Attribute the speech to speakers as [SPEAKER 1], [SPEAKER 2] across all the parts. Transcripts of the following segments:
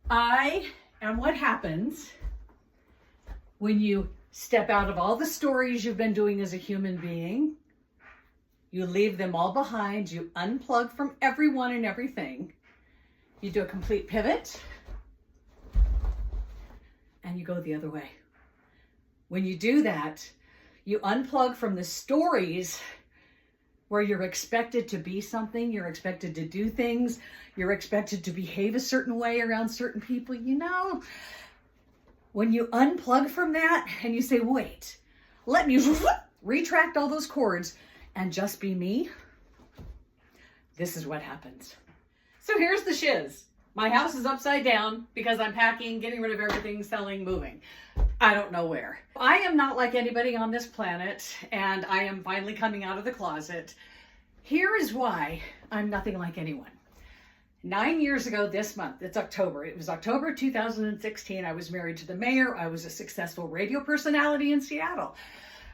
[SPEAKER 1] I am what happens when you step out of all the stories you've been doing as a human being. You leave them all behind. You unplug from everyone and everything. You do a complete pivot and you go the other way. When you do that, you unplug from the stories where you're expected to be something, you're expected to do things, you're expected to behave a certain way around certain people. When you unplug from that and you say, wait, let me retract all those cords and just be me, this is what happens. So here's the shiz. My house is upside down because I'm packing, getting rid of everything, selling, moving. I don't know where. I am not like anybody on this planet, and I am finally coming out of the closet. Here is why I'm nothing like anyone. 9 years ago this month, it's October. It was October 2016. I was married to the mayor. I was a successful radio personality in Seattle.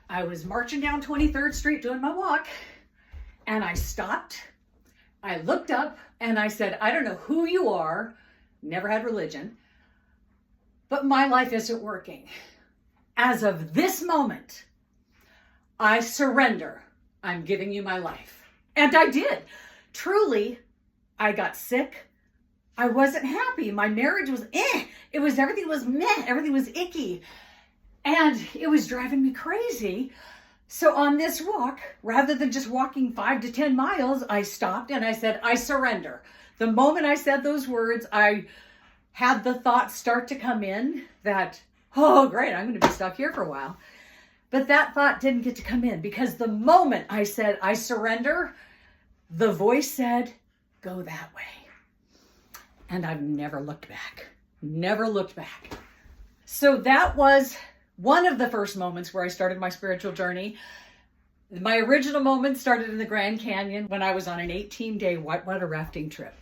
[SPEAKER 1] I was marching down 23rd Street doing my walk, and I stopped. I looked up and I said, I don't know who you are, never had religion, but my life isn't working. As of this moment, I surrender. I'm giving you my life. And I did. Truly, I got sick. I wasn't happy. My marriage was everything was meh. Everything was icky. And it was driving me crazy. So on this walk, rather than just walking 5 to 10 miles, I stopped and I said, I surrender. The moment I said those words, I had the thought start to come in that, oh, great, I'm going to be stuck here for a while. But that thought didn't get to come in because the moment I said, I surrender, the voice said, go that way. And I've never looked back. Never looked back. So that was one of the first moments where I started my spiritual journey. My original moment started in the Grand Canyon when I was on an 18-day whitewater rafting trip.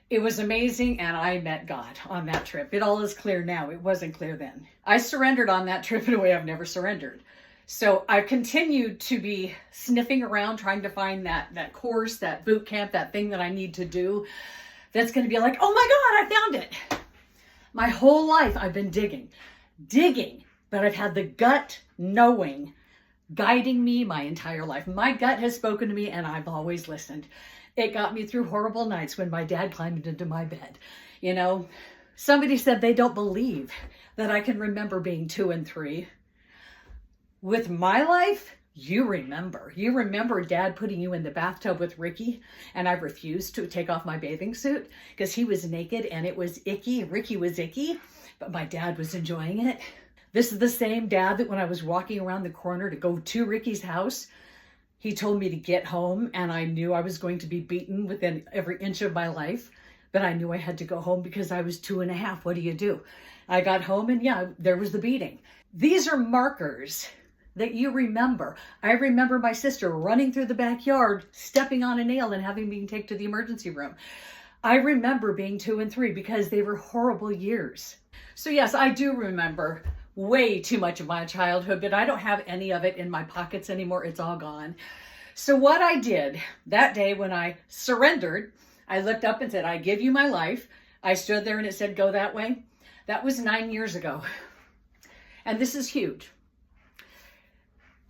[SPEAKER 1] It was amazing, and I met God on that trip. It all is clear now. It wasn't clear then. I surrendered on that trip in a way I've never surrendered. So I've continued to be sniffing around, trying to find that course, that boot camp, that thing that I need to do that's going to be like, oh my God, I found it. My whole life I've been digging, but I've had the gut knowing guiding me my entire life. My gut has spoken to me and I've always listened. It got me through horrible nights when my dad climbed into my bed. Somebody said they don't believe that I can remember being 2 and 3. With my life, you remember Dad putting you in the bathtub with Ricky, and I refused to take off my bathing suit because he was naked and it was icky. Ricky was icky, but my dad was enjoying it. This is the same dad that when I was walking around the corner to go to Ricky's house, he told me to get home, and I knew I was going to be beaten within every inch of my life, but I knew I had to go home because I was 2.5. What do you do? I got home and there was the beating. These are markers that you remember. I remember my sister running through the backyard, stepping on a nail and having been taken to the emergency room. I remember being 2 and 3 because they were horrible years. So yes, I do remember way too much of my childhood, but I don't have any of it in my pockets anymore. It's all gone. So what I did that day when I surrendered, I looked up and said, I give you my life. I stood there and it said, go that way. That was 9 years ago. And this is huge.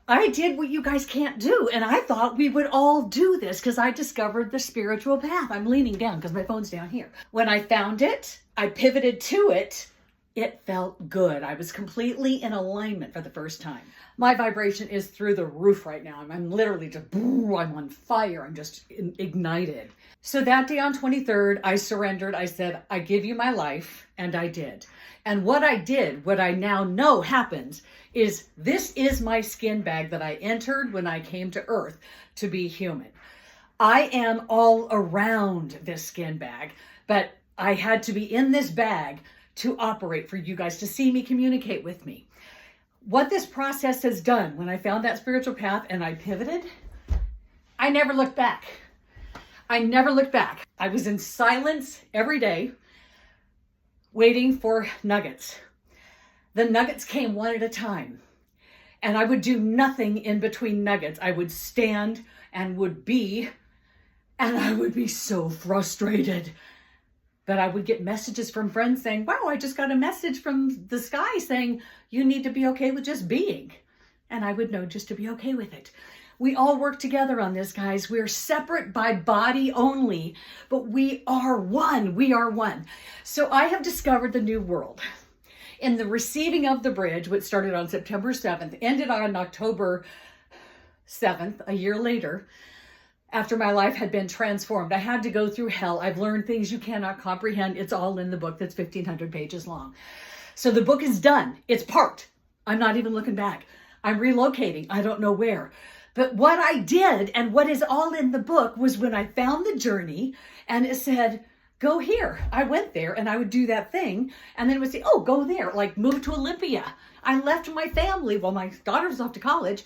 [SPEAKER 1] I did what you guys can't do. And I thought we would all do this because I discovered the spiritual path. I'm leaning down because my phone's down here. When I found it, I pivoted to it. It felt good. I was completely in alignment for the first time. My vibration is through the roof right now. I'm literally just, I'm on fire. I'm just ignited. So that day on 23rd, I surrendered. I said, I give you my life. And I did. And what I did, what I now know happens, is this is my skin bag that I entered when I came to Earth to be human. I am all around this skin bag, but I had to be in this bag to operate for you guys, to see me, communicate with me. What this process has done, when I found that spiritual path and I pivoted, I never looked back. I never looked back. I was in silence every day, waiting for nuggets. The nuggets came one at a time, and I would do nothing in between nuggets. I would stand and I would be so frustrated. But I would get messages from friends saying, wow, I just got a message from the sky saying you need to be okay with just being. And I would know just to be okay with it. We all work together on this, guys. We are separate by body only, but we are one. We are one. So I have discovered the new world. In the receiving of the bridge, which started on September 7th, ended on October 7th, a year later, after my life had been transformed. I had to go through hell. I've learned things you cannot comprehend. It's all in the book that's 1,500 pages long. So the book is done. It's parked. I'm not even looking back. I'm relocating. I don't know where. But what I did and what is all in the book was when I found the journey and it said, go here. I went there and I would do that thing. And then it would say, oh, go there. Like move to Olympia. I left my family while my daughter was off to college.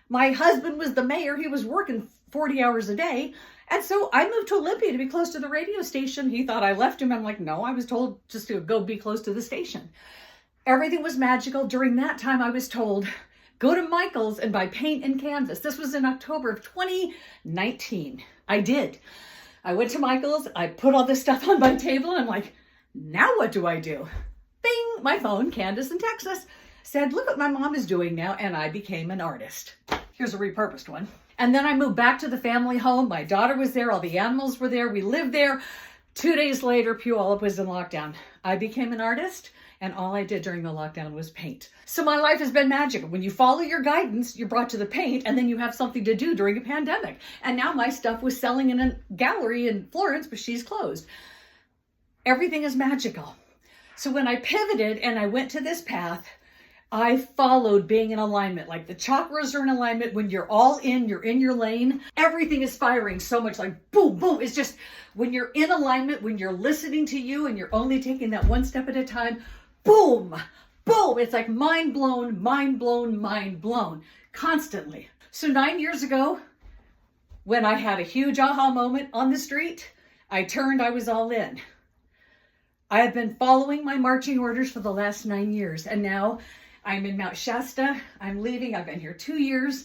[SPEAKER 1] My husband was the mayor. He was working 40 hours a day. And so I moved to Olympia to be close to the radio station. He thought I left him. I'm like, no, I was told just to go be close to the station. Everything was magical. During that time, I was told, go to Michael's and buy paint and canvas. This was in October of 2019. I did. I went to Michael's. I put all this stuff on my table. And I'm like, now what do I do? Bing, my phone, Candace in Texas, said, look what my mom is doing now. And I became an artist. Here's a repurposed one. And then I moved back to the family home. My daughter was there. All the animals were there. We lived there. 2 days later, Puyallup was in lockdown. I became an artist. And all I did during the lockdown was paint. So my life has been magical. When you follow your guidance, you're brought to the paint, and then you have something to do during a pandemic. And now my stuff was selling in a gallery in Florence, but she's closed. Everything is magical. So when I pivoted and I went to this path, I followed being in alignment. Like the chakras are in alignment. When you're all in, you're in your lane. Everything is firing so much like boom, boom. It's just when you're in alignment, when you're listening to you and you're only taking that one step at a time, boom, boom. It's like mind blown, mind blown, mind blown constantly. So 9 years ago, when I had a huge aha moment on the street, I turned, I was all in. I have been following my marching orders for the last 9 years. And now I'm in Mount Shasta. I'm leaving. I've been here 2 years,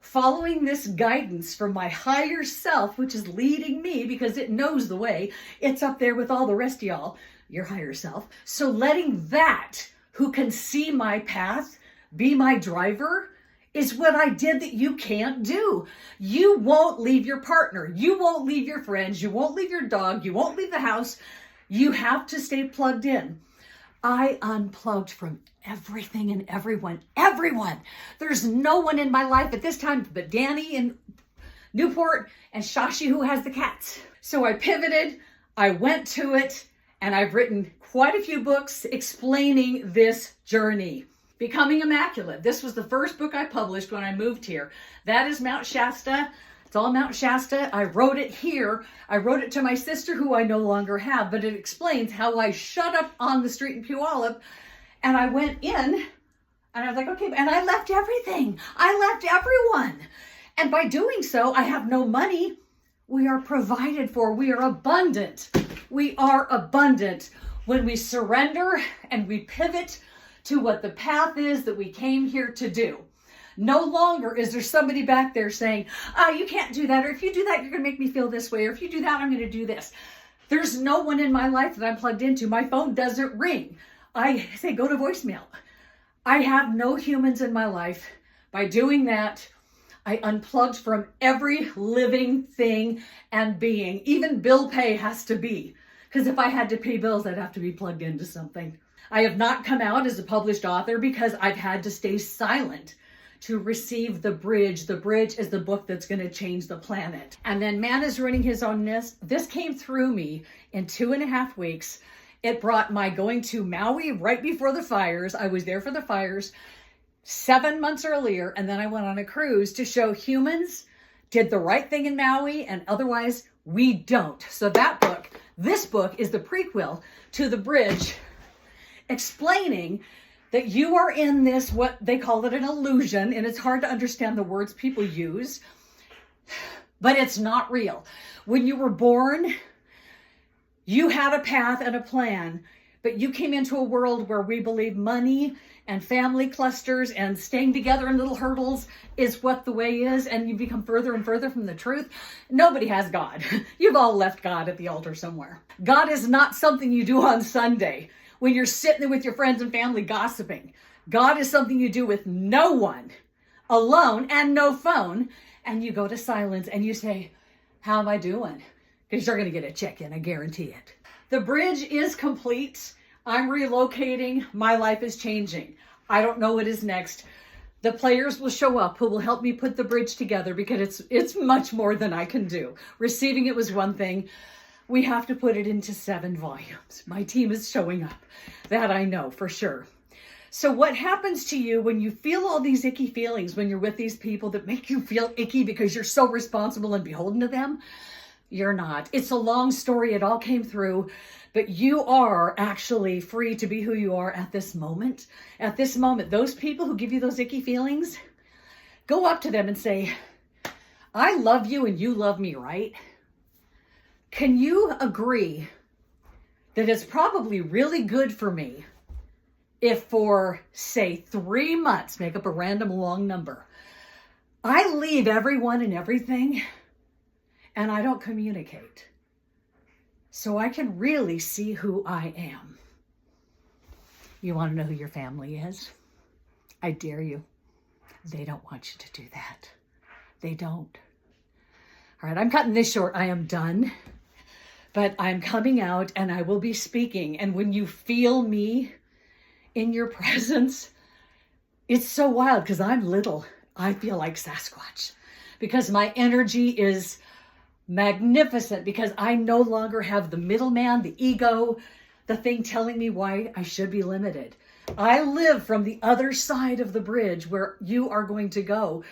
[SPEAKER 1] following this guidance from my higher self, which is leading me because it knows the way. It's up there with all the rest of y'all, your higher self. So letting that, who can see my path, be my driver, is what I did that you can't do. You won't leave your partner. You won't leave your friends. You won't leave your dog. You won't leave the house. You have to stay plugged in. I unplugged from everything and everyone. Everyone. There's no one in my life at this time but Danny in Newport and Shashi who has the cats. So I pivoted. I went to it. And I've written quite a few books explaining this journey. Becoming Immaculate. This was the first book I published when I moved here. That is Mount Shasta. It's all Mount Shasta. I wrote it here. I wrote it to my sister, who I no longer have, but it explains how I shut up on the street in Puyallup and I went in and I was like, okay, and I left everything. I left everyone. And by doing so, I have no money. We are provided for. We are abundant. We are abundant when we surrender and we pivot to what the path is that we came here to do. No longer is there somebody back there saying, you can't do that. Or if you do that, you're going to make me feel this way. Or if you do that, I'm going to do this. There's no one in my life that I'm plugged into. My phone doesn't ring. I say, go to voicemail. I have no humans in my life. By doing that, I unplugged from every living thing and being. Even bill pay has to be. Because if I had to pay bills, I'd have to be plugged into something. I have not come out as a published author because I've had to stay silent to receive the bridge. The bridge is the book that's going to change the planet. And then Man is Ruining His Own Nest. This came through me in 2.5 weeks. It brought my going to Maui right before the fires. I was there for the fires 7 months earlier. And then I went on a cruise to show humans did the right thing in Maui and otherwise we don't. So that book, this book is the prequel to the bridge, explaining that you are in this, what they call it, an illusion, and it's hard to understand the words people use, but it's not real. When you were born, you had a path and a plan, but But you came into a world where we believe money and family clusters and staying together in little hurdles is what the way is, and you become further and further from the truth. Nobody has God. You've all left God at the altar somewhere. God is not something you do on Sunday when you're sitting there with your friends and family gossiping. God is something you do with no one, alone and no phone, and you go to silence and you say, how am I doing? Because you're going to get a check-in, I guarantee it. The bridge is complete. I'm relocating. My life is changing. I don't know what is next. The players will show up who will help me put the bridge together because it's much more than I can do. Receiving it was one thing. We have to put it into 7 volumes. My team is showing up. That I know for sure. So what happens to you when you feel all these icky feelings when you're with these people that make you feel icky because you're so responsible and beholden to them? You're not. It's a long story. It all came through. But you are actually free to be who you are at this moment. At this moment, those people who give you those icky feelings, go up to them and say, I love you and you love me, right? Can you agree that it's probably really good for me if for, say, 3 months, make up a random long number, I leave everyone and everything and I don't communicate? So I can really see who I am. You want to know who your family is? I dare you. They don't want you to do that. They don't. All right, I'm cutting this short. I am done. But I'm coming out and I will be speaking. And when you feel me in your presence, it's so wild because I'm little. I feel like Sasquatch because my energy is magnificent because I no longer have the middleman, the ego, the thing telling me why I should be limited. I live from the other side of the bridge where you are going to go.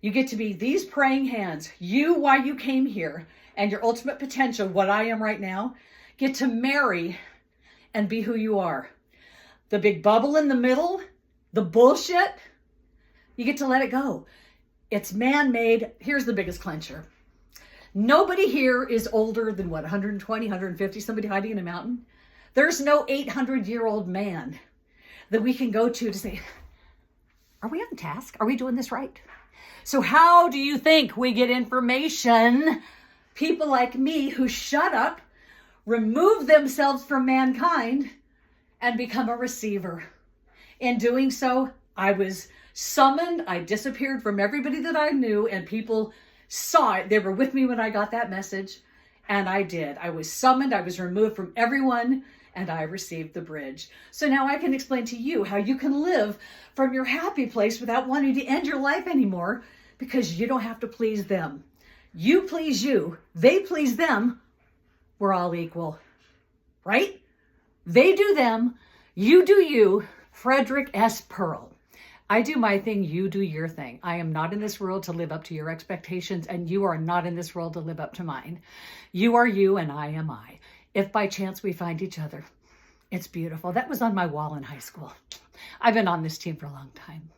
[SPEAKER 1] You get to be these praying hands, you, why you came here, and your ultimate potential, what I am right now, get to marry and be who you are. The big bubble in the middle, the bullshit, you get to let it go. It's man-made. Here's the biggest clincher. Nobody here is older than what, 120, 150, somebody hiding in a mountain? There's no 800-year-old man that we can go to say, are we on task? Are we doing this right? So how do you think we get information? People like me who shut up, remove themselves from mankind, and become a receiver. In doing so, I was summoned. I disappeared from everybody that I knew, and people saw it. They were with me when I got that message, and I did. I was summoned. I was removed from everyone, and I received the bridge. So now I can explain to you how you can live from your happy place without wanting to end your life anymore because you don't have to please them. You please you. They please them. We're all equal, right? They do them. You do you. Frederick S. Pearl. I do my thing, you do your thing. I am not in this world to live up to your expectations, and you are not in this world to live up to mine. You are you, and I am I. If by chance we find each other, it's beautiful. That was on my wall in high school. I've been on this team for a long time.